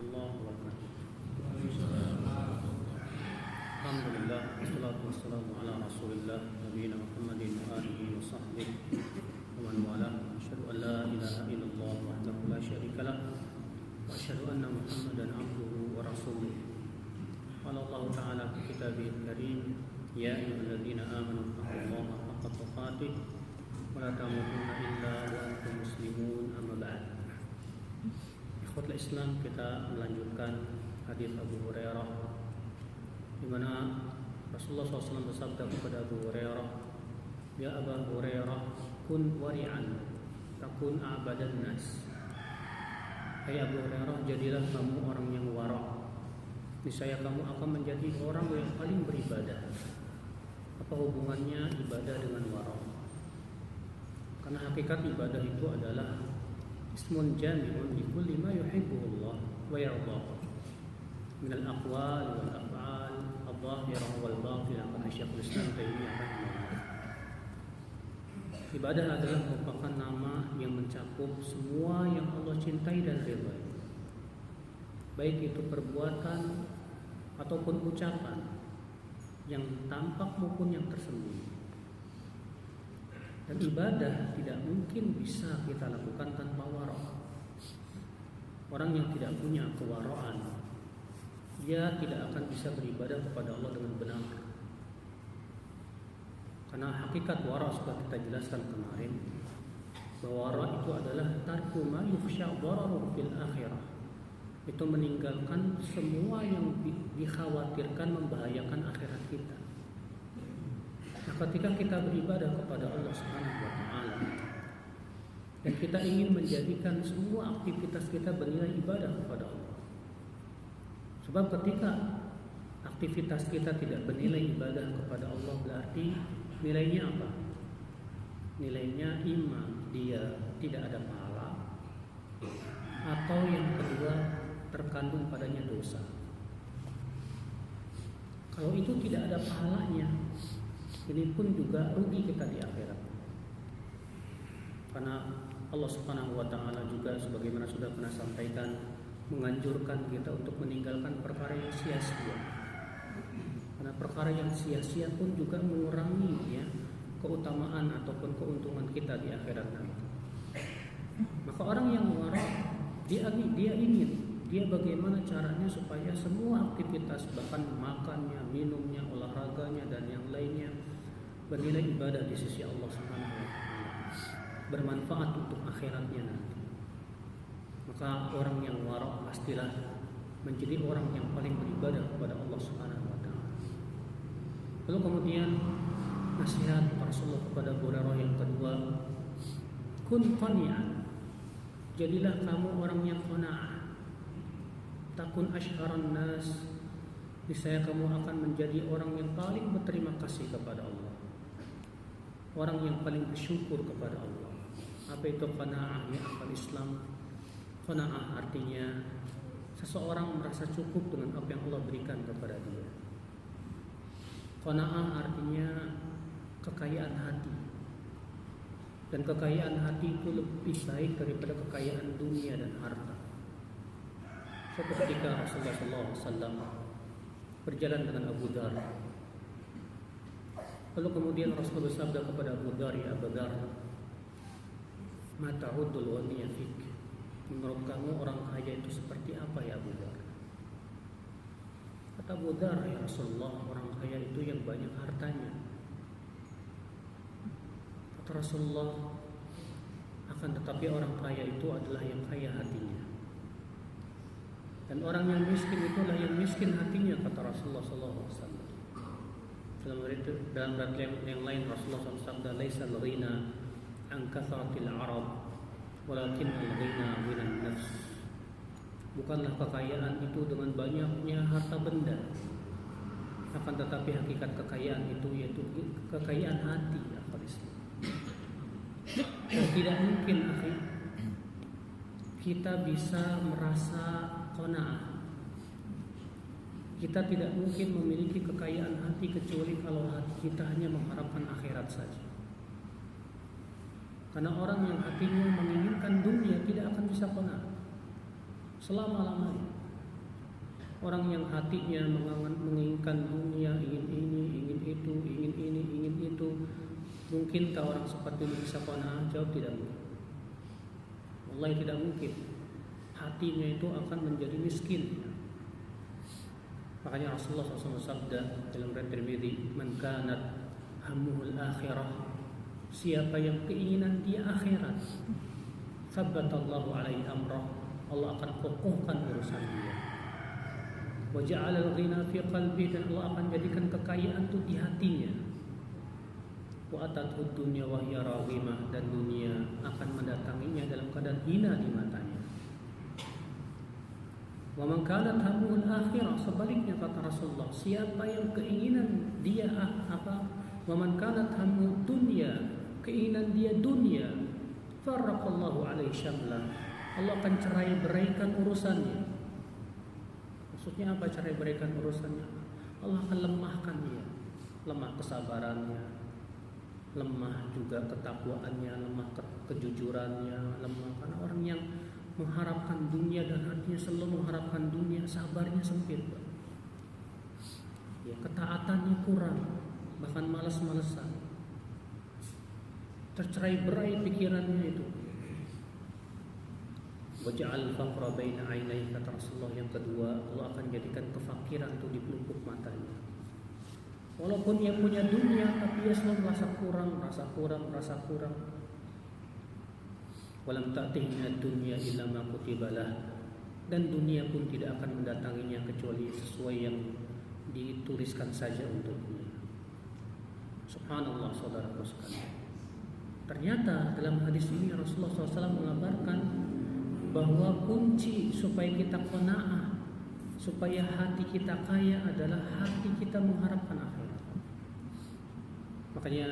الله وبركاته. الحمد لله والصلاة والسلام على رسول الله نبينا محمد وآله وصحبه ومن والاه. أشهد أن لا إله إلا الله وحده لا شريك له وأشهد أن محمدا عبده ورسوله. قال الله تعالى في كتابه الكريم: يا أيها الذين آمنوا اتقوا الله حق تقاته ولا تموتن إلا وأنتم مسلمون. أما بعد. Ikhwatul Islam, kita melanjutkan hadis Abu Hurairah, di mana Rasulullah SAW bersabda kepada Abu Hurairah, "Ya Abu Hurairah, kun wari'an, takun a'badan nas." Hai Abu Hurairah, jadilah kamu orang yang wara'. Niscaya kamu akan menjadi orang yang paling beribadah. Apa hubungannya ibadah dengan wara'? Karena hakikat ibadah itu adalah ismun jami'un li kulli ma yuhibbu Allah wa yardah min al-aqwal wal af'al adh-dhahirah wal batinah. Kata Syekhul Islam Taimiyah rahimahullah, ibadah adalah merupakan nama yang mencakup semua yang Allah cintai dan ridhai, baik itu perbuatan ataupun ucapan yang tampak maupun yang tersembunyi. Dan ibadah tidak mungkin bisa kita lakukan tanpa wara'. Orang yang tidak punya kewara'an, dia tidak akan bisa beribadah kepada Allah dengan benar. Karena hakikat wara' sudah kita jelaskan kemarin, bahwa wara' itu adalah tarku ma yukhsha dhararuhu fil akhirah. Itu meninggalkan semua yang dikhawatirkan membahayakan akhirat kita. Nah, ketika kita beribadah kepada Allah Subhanahu wa taala dan kita ingin menjadikan semua aktivitas kita bernilai ibadah kepada Allah. Sebab ketika aktivitas kita tidak bernilai ibadah kepada Allah, berarti nilainya apa? Nilainya imma dia tidak ada pahala, atau yang kedua terkandung padanya dosa. Kalau itu tidak ada pahalanya, ini pun juga rugi kita di akhirat. Karena Allah Subhanahu wa taala juga sebagaimana sudah pernah sampaikan, menganjurkan kita untuk meninggalkan perkara yang sia-sia. Karena perkara yang sia-sia pun juga mengurangi keutamaan ataupun keuntungan kita di akhirat nanti. Maka orang yang wara', dia ingin bagaimana caranya supaya semua aktivitas, bahkan makannya, minumnya, olahraganya dan yang lainnya bernilai ibadah di sisi Allah Subhanahu wa taala, bermanfaat untuk akhiratnya nanti. Maka orang yang wara' pastilah menjadi orang yang paling beribadah kepada Allah Subhanahu wa taala. Lalu kemudian nasihat Rasulullah kepada Abu Hurairah yang kedua, kun qani'an, jadilah kamu orang yang qanaah. Takun asyharan nas, niscaya kamu akan menjadi orang yang paling berterima kasih kepada Allah, orang yang paling bersyukur kepada Allah. Apa itu qanaah ya akal Islam? Qanaah artinya seseorang merasa cukup dengan apa yang Allah berikan kepada dia. Qanaah artinya kekayaan hati, dan kekayaan hati itu lebih baik daripada kekayaan dunia dan harta. Suatu ketika Rasulullah SAW berjalan dengan Abu Dhar. Lalu kemudian Rasulullah bersabda kepada Abu Dhar, "Ya Abu Dhar, ma ta'uddul ghaniya fik?" Menurut kamu orang kaya itu seperti apa ya Abu Dhar? Kata Abu Dhar, "Ya Rasulullah, orang kaya itu yang banyak hartanya." Kata Rasulullah, akan tetapi orang kaya itu adalah yang kaya hatinya. Dan orang yang miskin itulah yang miskin hatinya, kata Rasulullah SAW. Dalam riwayat yang lain Rasulullah SAW, "Laisa al-ghina an kathratil Arab, walakin al-ghina minan nafs." Bukanlah kekayaan itu dengan banyaknya harta benda, akan tetapi hakikat kekayaan itu yaitu kekayaan hati, akal Islam. Dan tidak mungkin kita bisa merasa qanaah. Kita tidak mungkin memiliki kekayaan hati kecuali kalau hati kita hanya mengharapkan akhirat saja. Karena orang yang hatinya menginginkan dunia tidak akan bisa qanaah selama-lamanya. Orang yang hatinya menginginkan dunia, ingin ini, ingin itu, ingin ini, ingin itu, mungkinkah orang seperti ini bisa qanaah? Jawab tidak mungkin. Wallahi tidak mungkin. Hatinya itu akan menjadi miskin. Makanya Rasulullah SAW sabda dalam riwayat Tirmidzi, "Man kanat hammuhul akhirah." Siapa yang keinginan dia akhirat, sabbatallahu alaihi amrah. Allah akan kokohkan urusan dia. Wa ja'ala al-ghina fi qalbi, dan Allah akan jadikan kekayaan itu di hatinya. Wa atathu dunya wa hiya raghimah, dan dunia akan mendatanginya dalam keadaan hina di matanya. Wa man kanat hammuhul akhirah, sebaliknya kata Rasulullah, siapa yang keinginan dia wa man kanat hammuhud dunya, keinginan dia dunia, farraqallahu alaihi syamlah, Allah akan cerai beraikan urusannya. Maksudnya apa cerai beraikan urusannya? Allah akan lemahkan dia, lemah kesabarannya, lemah juga ketakwaannya, lemah kejujurannya, lemah karena orang yang mengharapkan dunia dan hatinya selalu mengharapkan dunia, sabarnya sempit. Ya, ketaatannya kurang, bahkan malas-malesan. Tercerai berai pikirannya itu. Waja'al faqra baina 'ainai, kata Rasulullah. Yang kedua, Allah akan jadikan kefakiran itu di pelupuk matanya. Walaupun dia punya dunia, tapi dia selalu merasa kurang. Walam ta'tihi minad dunya illa ma kutiba lah, dan dunia pun tidak akan mendatanginya kecuali sesuai yang dituliskan saja untuknya. Subhanallah, saudaraku sekalian. Ternyata dalam hadis ini Rasulullah SAW mengabarkan bahwa kunci supaya kita qanaah, supaya hati kita kaya adalah hati kita mengharapkan akhirat. Makanya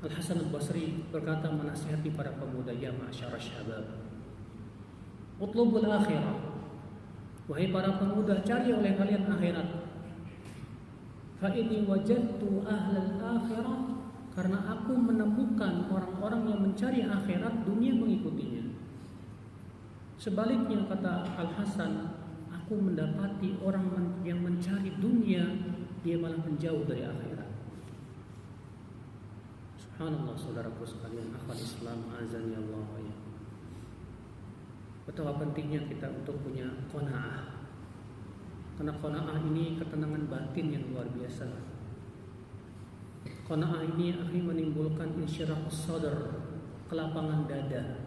Al-Hasan Al-Basri berkata menasihati para pemuda, ya ma'syara syabab, utlubul akhirah, wahai para pemuda, cari oleh kalian akhirat. Fa inni wajadtu ahlal akhirah, karena aku menemukan orang-orang yang mencari akhirat, dunia mengikutinya. Sebaliknya, kata Al-Hasan, aku mendapati orang yang mencari dunia, dia malah menjauh dari akhirat. Subhanallah, saudaraku sekalian, akhwat Islam, azan ya Allah wa ya. Betapa pentingnya kita untuk punya qanaah. Karena qanaah ini ketenangan batin yang luar biasa. Qanaah ini akan menimbulkan insyirahus sadar, kelapangan dada.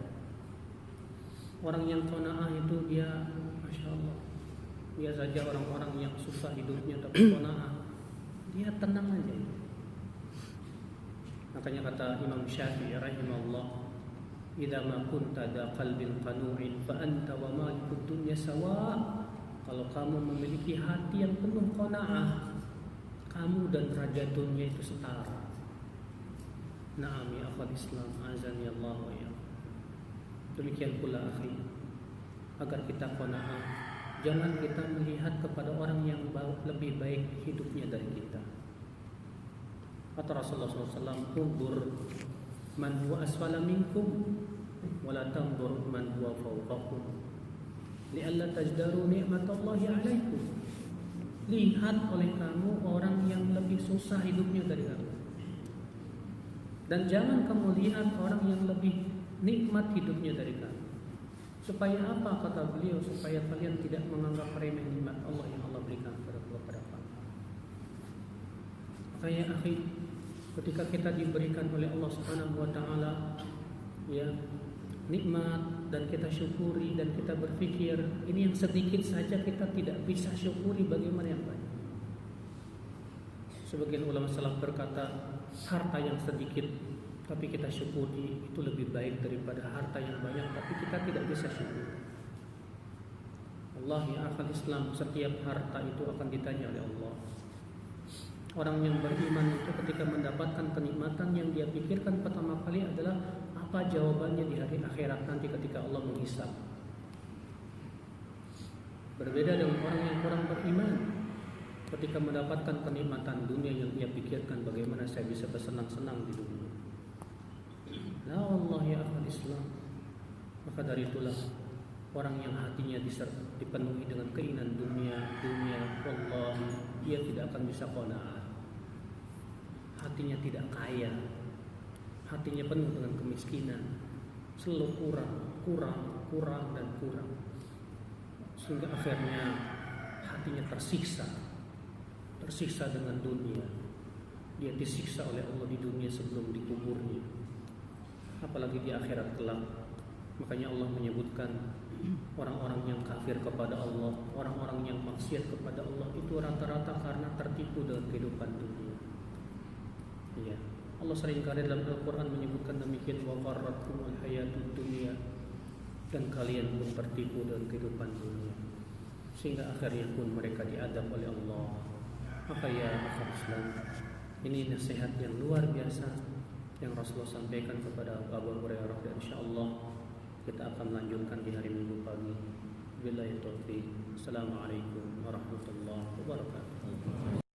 Orang yang qanaah itu dia, masya Allah, dia saja orang-orang yang susah hidupnya tapi qanaah, dia tenang aja. Makanya kata Imam Syafi'i rahimahullah, idza ma kunta da qalbin qanu'in fa anta wa malikud dunya sawa. Kalau kamu memiliki hati yang penuh qanaah, kamu dan raja dunia itu setara. Naam ya akhwat Islam, azan ya Allah wa ya. Demikian pula akhi, agar kita qanaah, jangan kita melihat kepada orang yang lebih baik hidupnya dari kita. Kata Rasulullah SAW, "Unzur man huwa asfala minkum, wa la tanzur man huwa fawqakum, li'alla tajdaru ni'matallahi 'alaikum." Lihat oleh kamu orang yang lebih susah hidupnya dari kamu, dan jangan kamu lihat orang yang lebih nikmat hidupnya dari kamu. Supaya apa? Kata beliau, supaya kalian tidak menganggap remeh nikmat Allah yang Allah berikan kepada kamu. Makanya akhi, ketika kita diberikan oleh Allah Subhanahu wa taala ya nikmat, dan kita syukuri dan kita berpikir ini yang sedikit saja, kita tidak bisa syukuri, bagaimana yang banyak. Sebagian ulama salaf berkata, harta yang sedikit tapi kita syukuri itu lebih baik daripada harta yang banyak tapi kita tidak bisa syukuri. Allah ya akal Islam, setiap harta itu akan ditanya oleh Allah. Orang yang beriman itu ketika mendapatkan kenikmatan, yang dia pikirkan pertama kali adalah apa jawabannya di hari akhirat nanti ketika Allah menghisab. Berbeda dengan orang yang kurang beriman, ketika mendapatkan kenikmatan dunia, yang dia pikirkan bagaimana saya bisa bersenang-senang di dunia. La Allah ya akhwat Islam. Maka dari itulah Orang yang hatinya dipenuhi dengan keinginan dunia, wallahi dia tidak akan bisa qanaah. Hatinya tidak kaya, hatinya penuh dengan kemiskinan, selalu kurang dan kurang, sehingga akhirnya hatinya tersiksa dengan dunia. Dia disiksa oleh Allah di dunia sebelum dikuburnya, apalagi di akhirat kelak. Makanya Allah menyebutkan orang-orang yang kafir kepada Allah, orang-orang yang maksiat kepada Allah itu rata-rata karena tertipu dengan kehidupan dunia. Ya, Allah seringkali dalam Al-Quran menyebutkan demikian, wa gharratkumul hayatud dunya, dan kalian pun tertipu dengan kehidupan dunia, sehingga akhirnya pun mereka diadab oleh Allah. Maka ya akhir Islam, ini nasihat yang luar biasa yang Rasulullah sampaikan kepada Abu Hurairah, dan insyaallah kita akan melanjutkan di hari Minggu pagi. Billahi taufiq. Assalamualaikum warahmatullahi wabarakatuh.